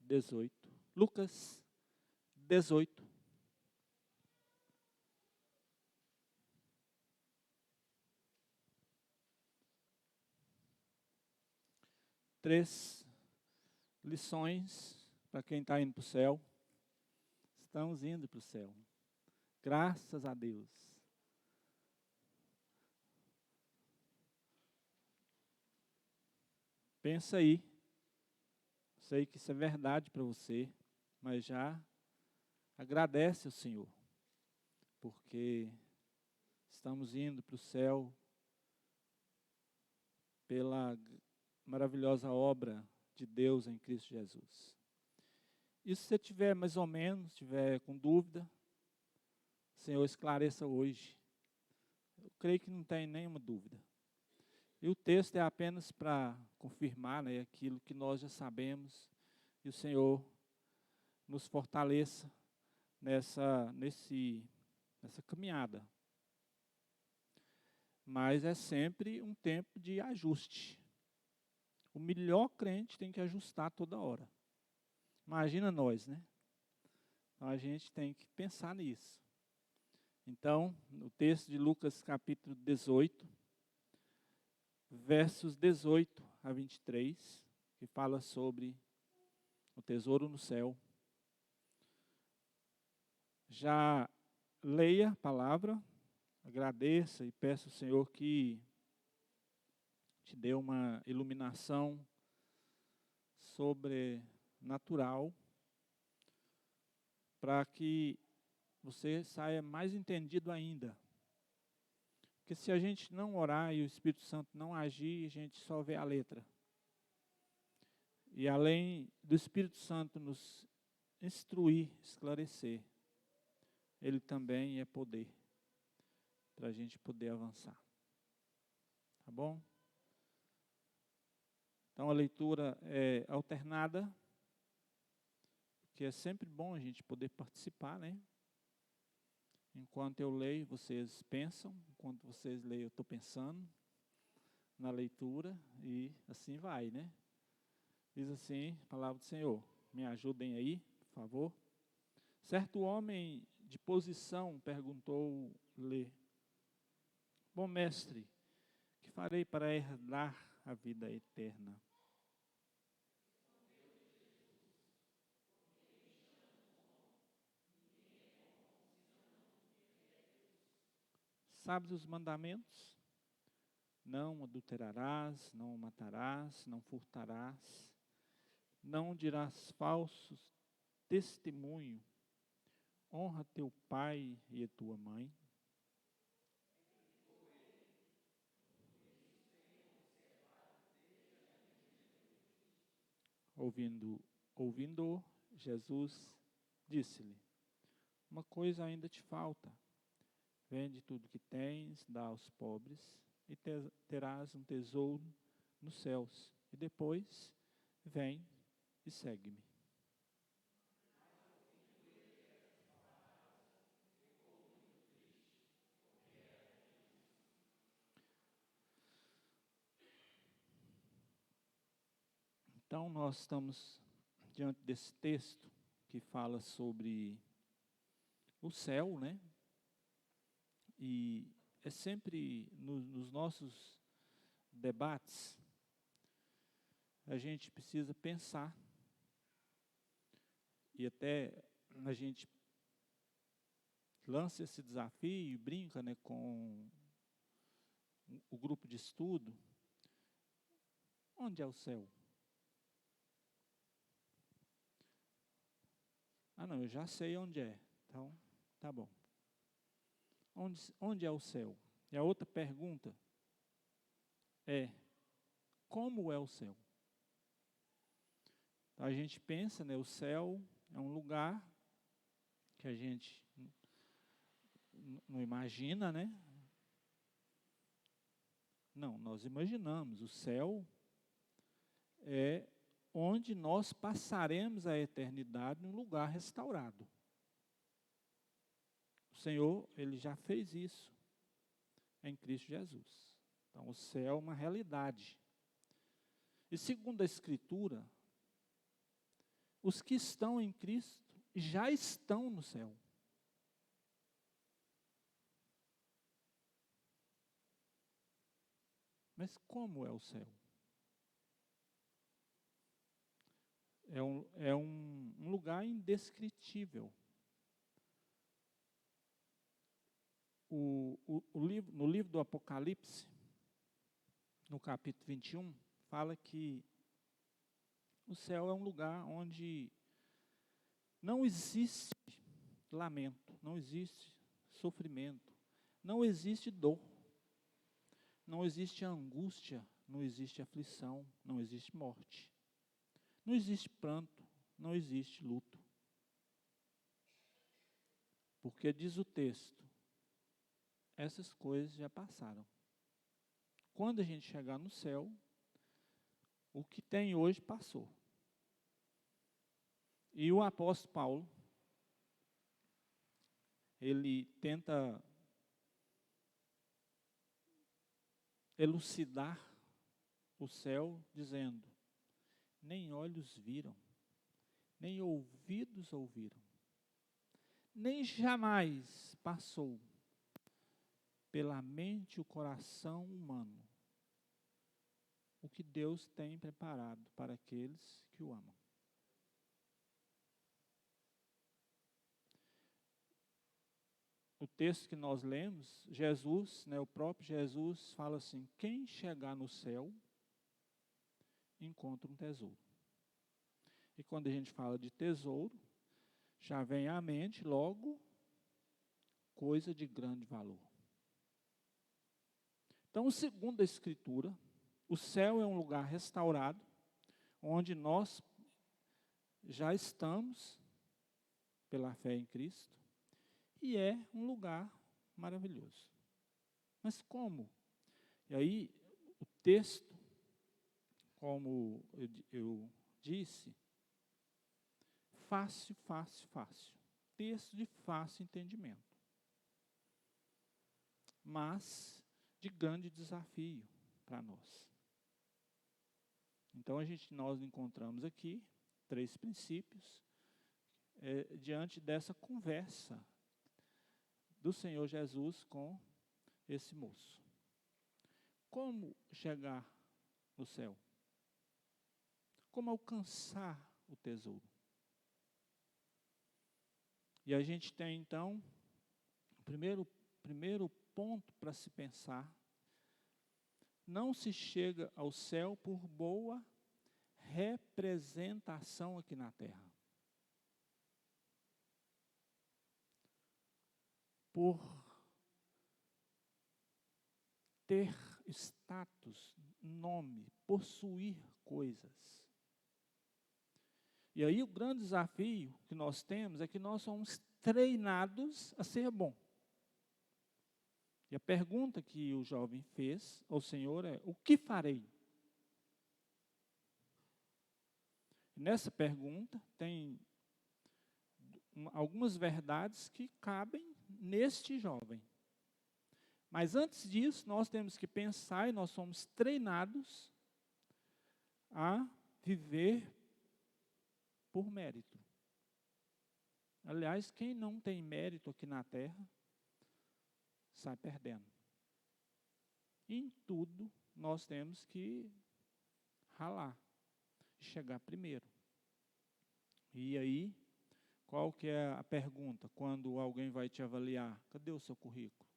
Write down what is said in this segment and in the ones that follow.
18. Lucas 18. Três lições para quem está indo para o céu. Estamos indo para o céu. Graças a Deus. Pensa aí. Sei que isso é verdade para você, mas já agradece ao Senhor, porque estamos indo para o céu pela maravilhosa obra de Deus em Cristo Jesus. E se você tiver mais ou menos, tiver com dúvida, o Senhor esclareça hoje. Eu creio que não tem nenhuma dúvida. E o texto é apenas para confirmar, né, aquilo que nós já sabemos, e o Senhor nos fortaleça nessa caminhada. Mas é sempre um tempo de ajuste. O melhor crente tem que ajustar toda hora. Imagina nós, né? Então a gente tem que pensar nisso. Então, o texto de Lucas capítulo 18, versos 18 a 23, que fala sobre o tesouro no céu. Já leia a palavra, agradeça e peça ao Senhor que te dê uma iluminação sobrenatural, para que você saia mais entendido ainda. Porque se a gente não orar e o Espírito Santo não agir, a gente só vê a letra. E além do Espírito Santo nos instruir, esclarecer, Ele também é poder para a gente poder avançar. Tá bom? Então a leitura é alternada, porque é sempre bom a gente poder participar, né? Enquanto eu leio, vocês pensam, enquanto vocês leem, eu estou pensando na leitura, e assim vai, né? Diz assim, a palavra do Senhor, me ajudem aí, por favor. Certo homem de posição perguntou-lhe: bom mestre, que farei para herdar a vida eterna? Sabes os mandamentos? Não adulterarás, não matarás, não furtarás, não dirás falsos testemunho, honra teu pai e a tua mãe. Ouvindo, Jesus disse-lhe: uma coisa ainda te falta. Vende tudo que tens, dá aos pobres, e terás um tesouro nos céus. E depois, vem e segue-me. Então, nós estamos diante desse texto que fala sobre o céu, né? E é sempre nos nossos debates, a gente precisa pensar, e até a gente lança esse desafio e brinca, né, com o grupo de estudo. Onde é o céu? Ah, não, eu já sei onde é. Então, tá bom. Onde é o céu? E a outra pergunta é: como é o céu? Então, a gente pensa, né, o céu é um lugar que a gente não imagina, né? Não, nós imaginamos. O céu é onde nós passaremos a eternidade num lugar restaurado. O Senhor, Ele já fez isso em Cristo Jesus. Então, o céu é uma realidade. E segundo a Escritura, os que estão em Cristo já estão no céu. Mas como é o céu? É um lugar indescritível. No livro do Apocalipse, no capítulo 21, fala que o céu é um lugar onde não existe lamento, não existe sofrimento, não existe dor, não existe angústia, não existe aflição, não existe morte, não existe pranto, não existe luto. Porque diz o texto, essas coisas já passaram. Quando a gente chegar no céu, o que tem hoje passou. E o apóstolo Paulo, ele tenta elucidar o céu, dizendo, nem olhos viram, nem ouvidos ouviram, nem jamais passou pela mente e o coração humano o que Deus tem preparado para aqueles que o amam. O texto que nós lemos, Jesus, o próprio Jesus fala assim, quem chegar no céu, encontra um tesouro. E quando a gente fala de tesouro, já vem à mente logo, coisa de grande valor. Então, segundo a Escritura, o céu é um lugar restaurado, onde nós já estamos, pela fé em Cristo, e é um lugar maravilhoso. Mas como? E aí, o texto, como eu disse, fácil. Texto de fácil entendimento. Mas de grande desafio para nós. Então, nós encontramos aqui 3 princípios diante dessa conversa do Senhor Jesus com esse moço. Como chegar no céu? Como alcançar o tesouro? E a gente tem, então, o primeiro ponto para se pensar, não se chega ao céu por boa representação aqui na terra. Por ter status, nome, possuir coisas. E aí o grande desafio que nós temos é que nós somos treinados a ser bom. E a pergunta que o jovem fez ao Senhor é, o que farei? E nessa pergunta tem algumas verdades que cabem neste jovem. Mas antes disso, nós temos que pensar e nós somos treinados a viver por mérito. Aliás, quem não tem mérito aqui na terra, sai perdendo. Em tudo, nós temos que ralar, chegar primeiro. E aí, qual que é a pergunta? Quando alguém vai te avaliar, cadê o seu currículo?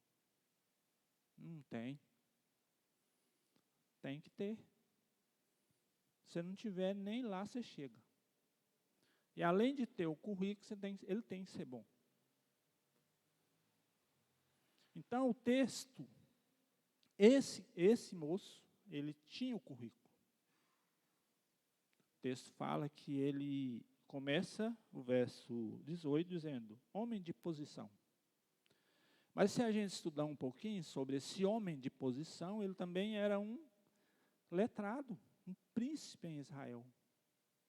Não tem. Tem que ter. Se não tiver, nem lá você chega. E além de ter o currículo, ele tem que ser bom. Então, o texto, esse moço, ele tinha o currículo. O texto fala que ele começa o verso 18 dizendo, homem de posição. Mas se a gente estudar um pouquinho sobre esse homem de posição, ele também era um letrado, um príncipe em Israel.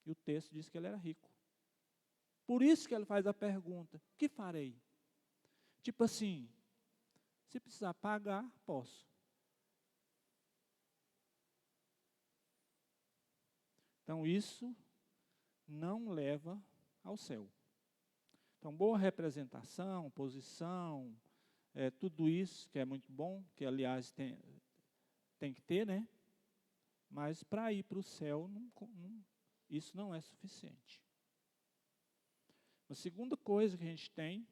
E o texto diz que ele era rico. Por isso que ele faz a pergunta, o que farei? Tipo assim, se precisar pagar, posso. Então isso não leva ao céu. Então, boa representação, posição, tudo isso que é muito bom, que aliás tem que ter, né? Mas para ir para o céu, isso não é suficiente. A segunda coisa que a gente tem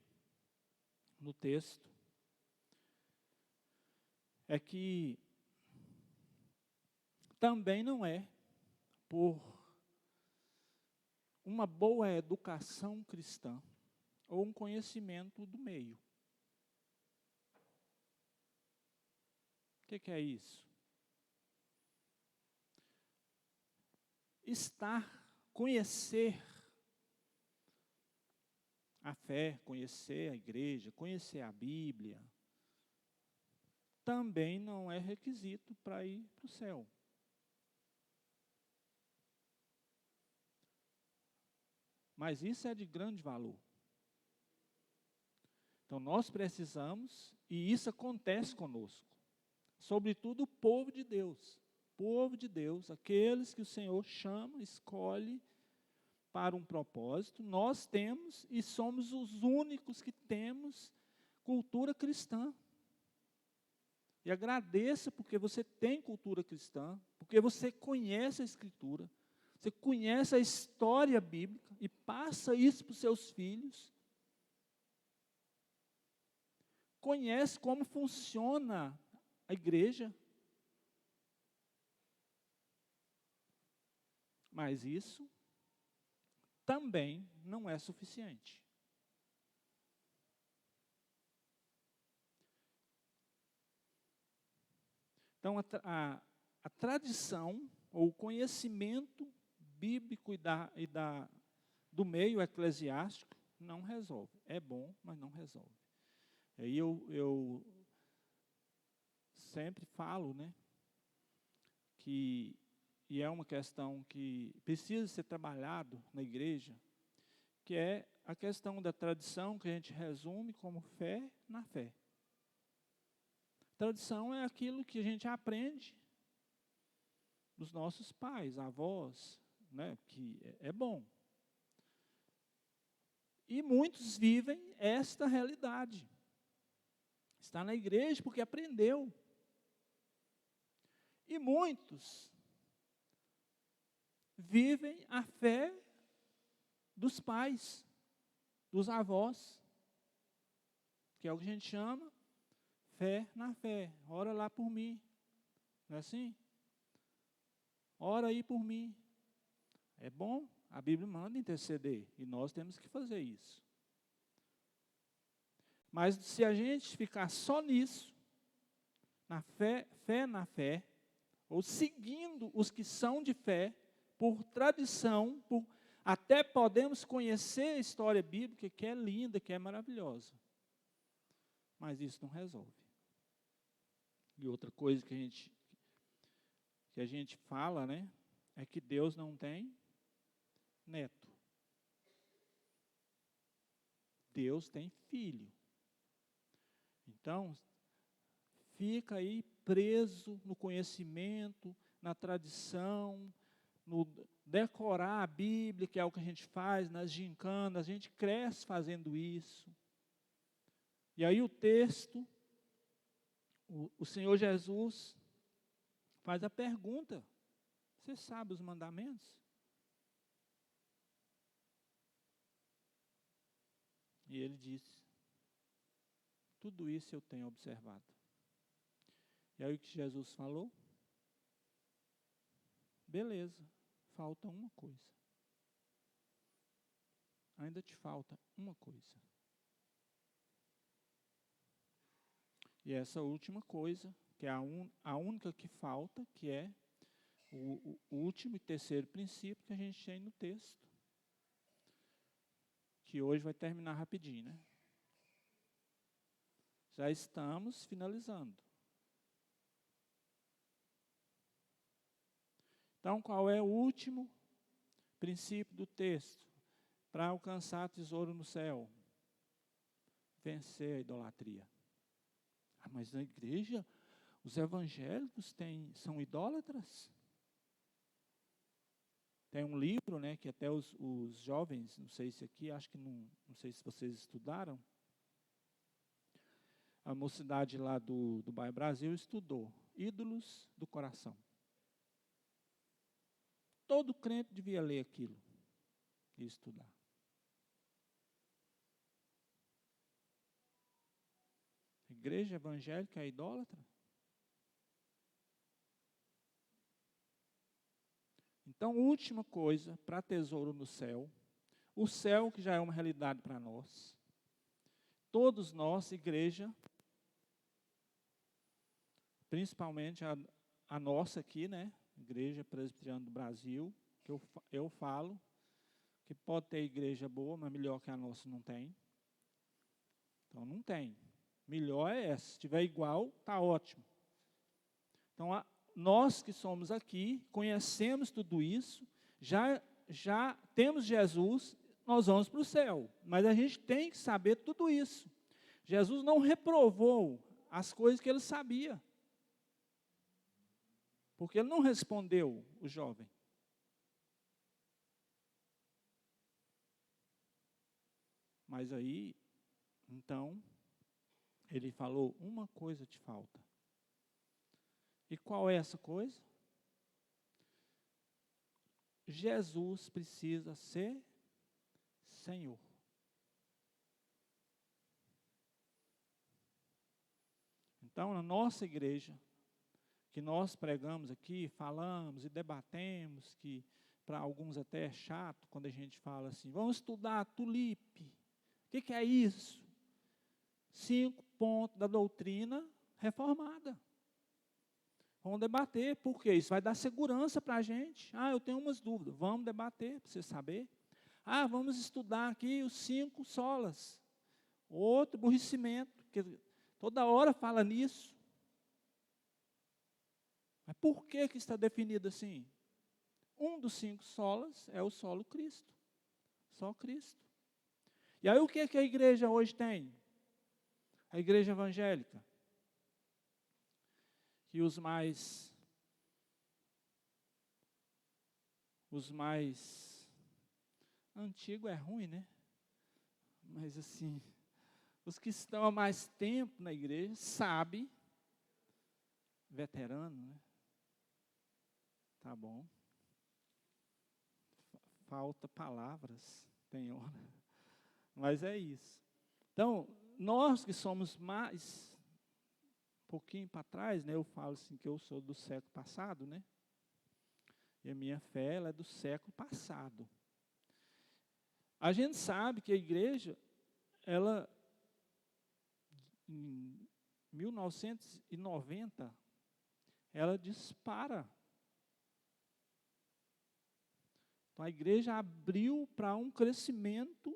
no texto é que também não é por uma boa educação cristã ou um conhecimento do meio. O que é isso? Conhecer a fé, conhecer a igreja, conhecer a Bíblia, também não é requisito para ir para o céu. Mas isso é de grande valor. Então nós precisamos, e isso acontece conosco, sobretudo o povo de Deus. Povo de Deus, aqueles que o Senhor chama, escolhe para um propósito, nós temos e somos os únicos que temos cultura cristã. E agradeça porque você tem cultura cristã, porque você conhece a Escritura, você conhece a história bíblica e passa isso para os seus filhos. Conhece como funciona a igreja. Mas isso também não é suficiente. Então, a tradição, ou o conhecimento bíblico do meio eclesiástico, não resolve. É bom, mas não resolve. Aí eu sempre falo, né, e é uma questão que precisa ser trabalhado na igreja, que é a questão da tradição, que a gente resume como fé na fé. Tradição é aquilo que a gente aprende dos nossos pais, avós, né, que é bom. E muitos vivem esta realidade. Está na igreja porque aprendeu. E muitos vivem a fé dos pais, dos avós, que é o que a gente chama fé na fé. Ora lá por mim. Não é assim? Ora aí por mim. É bom, a Bíblia manda interceder, e nós temos que fazer isso. Mas se a gente ficar só nisso, na fé na fé, ou seguindo os que são de fé, por tradição, até podemos conhecer a história bíblica, que é linda, que é maravilhosa. Mas isso não resolve. E outra coisa que a gente fala, né, é que Deus não tem neto. Deus tem filho. Então, fica aí preso no conhecimento, na tradição, no decorar a Bíblia, que é o que a gente faz nas gincanas, a gente cresce fazendo isso. E aí o texto, o Senhor Jesus faz a pergunta: você sabe os mandamentos? E ele disse: tudo isso eu tenho observado. E aí o que Jesus falou? Beleza, falta uma coisa. Ainda te falta uma coisa. E essa última coisa, que é a única que falta, que é o último e terceiro princípio que a gente tem no texto, que hoje vai terminar rapidinho, né? Já estamos finalizando. Então, qual é o último princípio do texto para alcançar tesouro no céu? Vencer a idolatria. Ah, mas na igreja, os evangélicos são idólatras? Tem um livro, né, que até os jovens, não sei se aqui, acho que não sei se vocês estudaram, a mocidade lá do Bairro Brasil estudou Ídolos do Coração. Todo crente devia ler aquilo e estudar. Igreja evangélica é idólatra? Então, última coisa, para tesouro no céu, o céu que já é uma realidade para nós, todos nós, igreja, principalmente a nossa aqui, né, Igreja Presbiteriana do Brasil, que eu falo, que pode ter igreja boa, mas melhor que a nossa não tem. Então, não tem. Melhor é essa. Se tiver igual, está ótimo. Então, nós que somos aqui, conhecemos tudo isso, já temos Jesus, nós vamos para o céu. Mas a gente tem que saber tudo isso. Jesus não reprovou as coisas que ele sabia. Porque ele não respondeu o jovem. Mas aí, então, ele falou, uma coisa te falta. E qual é essa coisa? Jesus precisa ser Senhor. Então, na nossa igreja, que nós pregamos aqui, falamos e debatemos, que para alguns até é chato, quando a gente fala assim, vamos estudar tulipe. O que é isso? 5 pontos da doutrina reformada. Vamos debater, porque isso vai dar segurança para a gente. Eu tenho umas dúvidas. Vamos debater, para você saber. Vamos estudar aqui os 5 solas. Outro aborrecimento, porque toda hora fala nisso. Mas por que está definido assim? Um dos 5 solas é o solo Cristo. Só Cristo. E aí o que a igreja hoje tem? A igreja evangélica. Que os mais antigo é ruim, né? Mas assim, os que estão há mais tempo na igreja sabem, veterano, né? Tá bom. Falta palavras, tem hora. Mas é isso. Então, nós que somos mais um pouquinho para trás, né? Eu falo assim que eu sou do século passado, né? E a minha fé ela é do século passado. A gente sabe que a igreja, ela, em 1990, ela dispara. Então a igreja abriu para um crescimento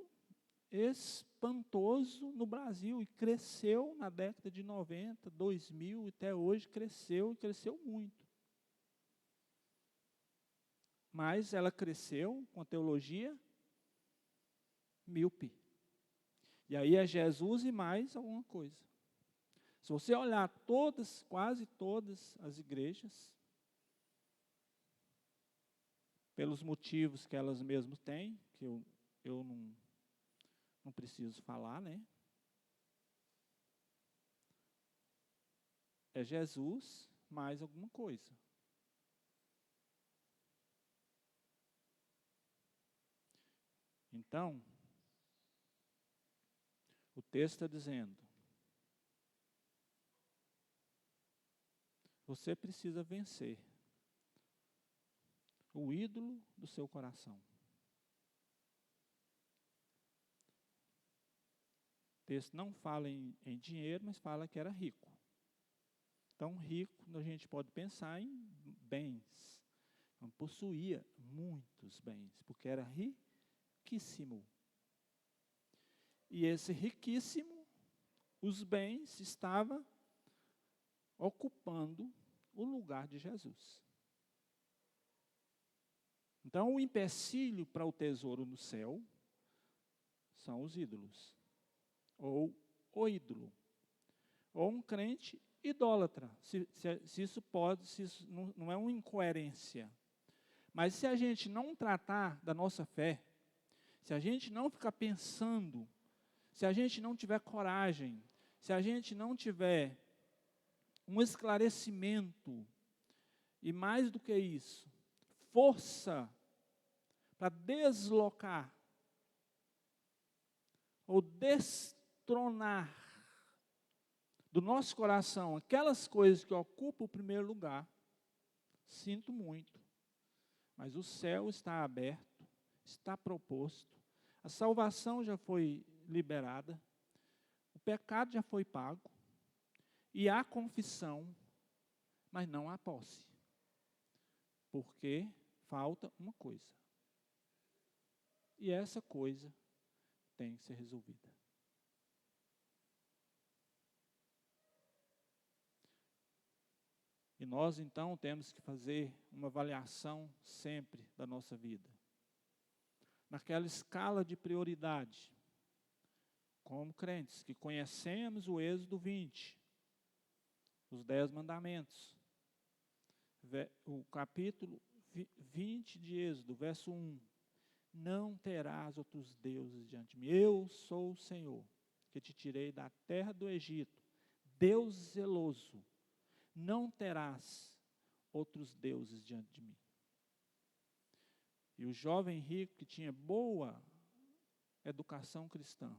espantoso no Brasil e cresceu na década de 90, 2000, até hoje cresceu e cresceu muito. Mas ela cresceu com a teologia míope. E aí é Jesus e mais alguma coisa. Se você olhar quase todas as igrejas, pelos motivos que elas mesmas têm, que eu não preciso falar, né? É Jesus mais alguma coisa. Então, o texto está dizendo, você precisa vencer o ídolo do seu coração. O texto não fala em dinheiro, mas fala que era rico. Então, rico, a gente pode pensar em bens. Então, possuía muitos bens, porque era riquíssimo. E esse riquíssimo, os bens estavam ocupando o lugar de Jesus. Então, o empecilho para o tesouro no céu são os ídolos. Ou o ídolo. Ou um crente idólatra. Se isso não é uma incoerência. Mas se a gente não tratar da nossa fé, se a gente não ficar pensando, se a gente não tiver coragem, se a gente não tiver um esclarecimento, e mais do que isso, força para deslocar ou destronar do nosso coração aquelas coisas que ocupam o primeiro lugar, sinto muito, mas o céu está aberto, está proposto, a salvação já foi liberada, o pecado já foi pago, e há confissão, mas não há posse, porque falta uma coisa, e essa coisa tem que ser resolvida. E nós, então, temos que fazer uma avaliação sempre da nossa vida. Naquela escala de prioridade, como crentes que conhecemos o Êxodo 20, os 10 mandamentos, o capítulo 20 de Êxodo, verso 1, não terás outros deuses diante de mim, eu sou o Senhor, que te tirei da terra do Egito, Deus zeloso, não terás outros deuses diante de mim. E o jovem rico que tinha boa educação cristã,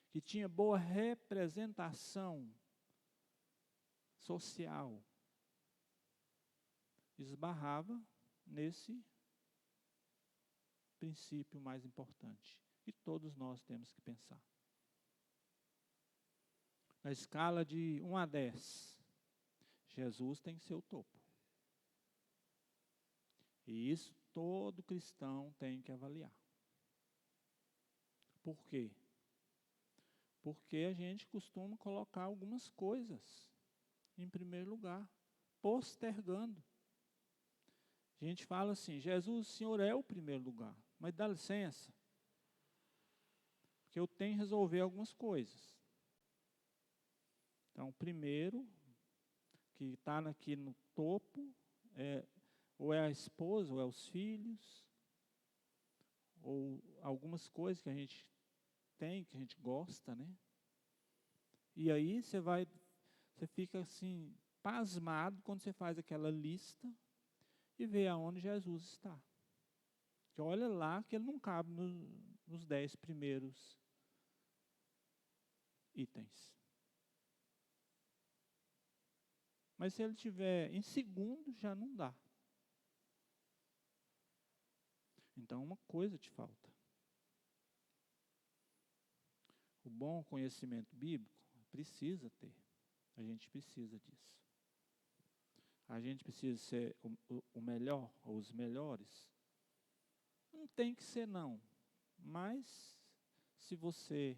que tinha boa representação social, esbarrava nesse princípio mais importante, que todos nós temos que pensar. Na escala de 1 a 10, Jesus tem que ser o topo. E isso todo cristão tem que avaliar. Por quê? Porque a gente costuma colocar algumas coisas em primeiro lugar, postergando. A gente fala assim, Jesus, o Senhor é o primeiro lugar, mas dá licença, porque eu tenho que resolver algumas coisas. Então, primeiro, que está aqui no topo, ou é a esposa, ou é os filhos, ou algumas coisas que a gente tem, que a gente gosta, né? E aí você fica assim, pasmado quando você faz aquela lista e vê aonde Jesus está. Que olha lá que ele não cabe nos 10 primeiros itens. Mas se ele estiver em segundo, já não dá. Então, uma coisa te falta. O bom conhecimento bíblico precisa ter. A gente precisa disso. A gente precisa ser o melhor, ou os melhores. Não tem que ser não. Mas, se você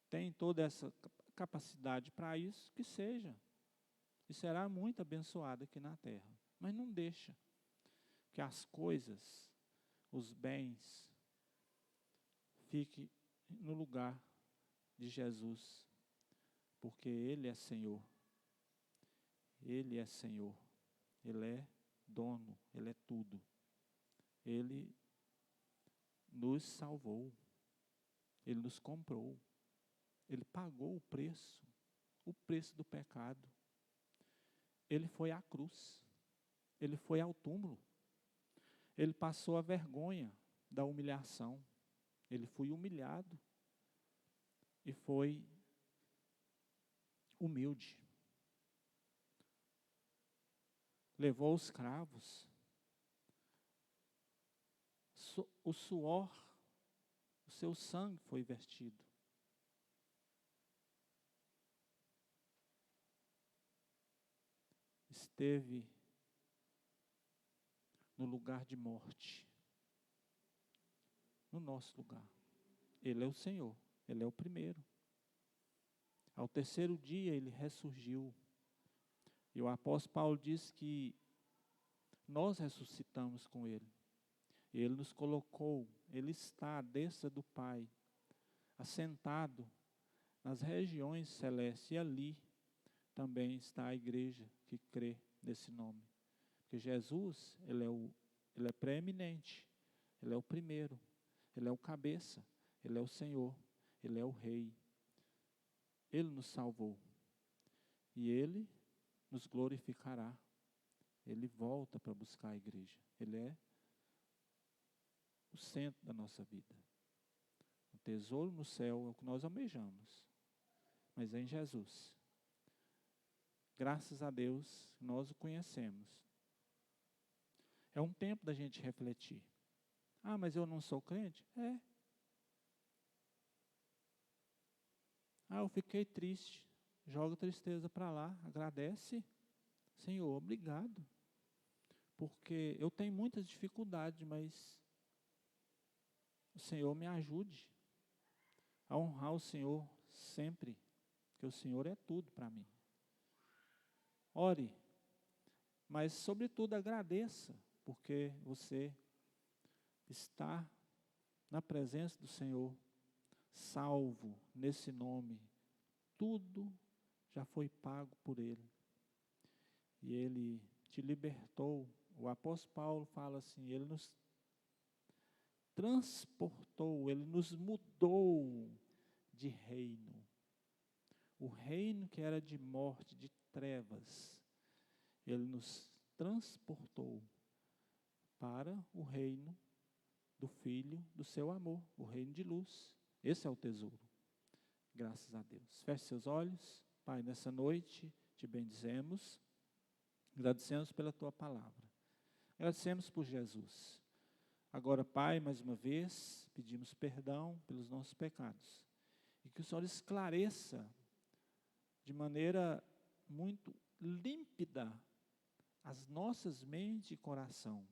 tem toda essa capacidade para isso, que seja. E será muito abençoado aqui na terra. Mas não deixa que as coisas, os bens, fiquem no lugar de Jesus. Porque Ele é Senhor. Ele é Senhor. Ele é dono. Ele é tudo. Ele nos salvou. Ele nos comprou. Ele pagou o preço do pecado. Ele foi à cruz, ele foi ao túmulo, ele passou a vergonha da humilhação, ele foi humilhado e foi humilde. Levou os cravos, o suor, o seu sangue foi vertido. Esteve no lugar de morte, no nosso lugar. Ele é o Senhor, Ele é o primeiro. Ao terceiro dia Ele ressurgiu. E o apóstolo Paulo diz que nós ressuscitamos com Ele. Ele nos colocou, Ele está à destra do Pai, assentado nas regiões celestes, e ali também está a igreja que crê nesse nome. Porque Jesus, ele é preeminente, ele é o primeiro, ele é o cabeça, ele é o Senhor, ele é o Rei. Ele nos salvou e ele nos glorificará. Ele volta para buscar a igreja. Ele é o centro da nossa vida. O tesouro no céu é o que nós almejamos, mas é em Jesus. Graças a Deus, nós o conhecemos. É um tempo da gente refletir. Ah, mas eu não sou crente? É. Ah, eu fiquei triste. Joga a tristeza para lá, agradece. Senhor, obrigado. Porque eu tenho muitas dificuldades, mas o Senhor me ajude a honrar o Senhor sempre, porque o Senhor é tudo para mim. Ore, mas sobretudo agradeça, porque você está na presença do Senhor, salvo nesse nome. Tudo já foi pago por Ele. E Ele te libertou. O apóstolo Paulo fala assim, Ele nos transportou, Ele nos mudou de reino. O reino que era de morte, de trevas, Ele nos transportou para o reino do Filho do seu amor, o reino de luz. Esse é o tesouro. Graças a Deus. Feche seus olhos. Pai, nessa noite te bendizemos, agradecemos pela tua palavra. Agradecemos por Jesus. Agora, Pai, mais uma vez, pedimos perdão pelos nossos pecados. E que o Senhor esclareça de maneira muito límpida as nossas mentes e coração.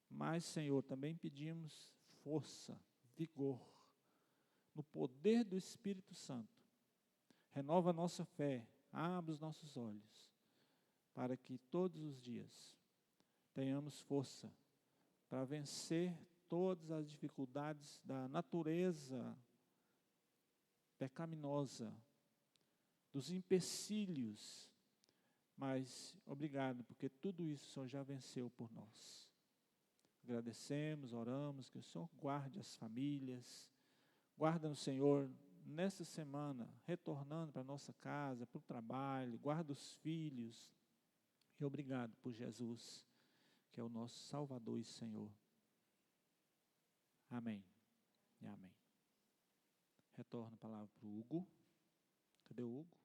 Mas, Senhor, também pedimos força, vigor, no poder do Espírito Santo. Renova a nossa fé, abre os nossos olhos, para que todos os dias tenhamos força para vencer todas as dificuldades da natureza pecaminosa, dos empecilhos. Mas obrigado, porque tudo isso o Senhor já venceu por nós. Agradecemos, oramos, que o Senhor guarde as famílias, guarda o Senhor nessa semana, retornando para a nossa casa, para o trabalho, guarda os filhos. E obrigado por Jesus, que é o nosso Salvador e Senhor. Amém e amém. Retorno a palavra para o Hugo. Cadê o Hugo?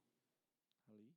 Ali.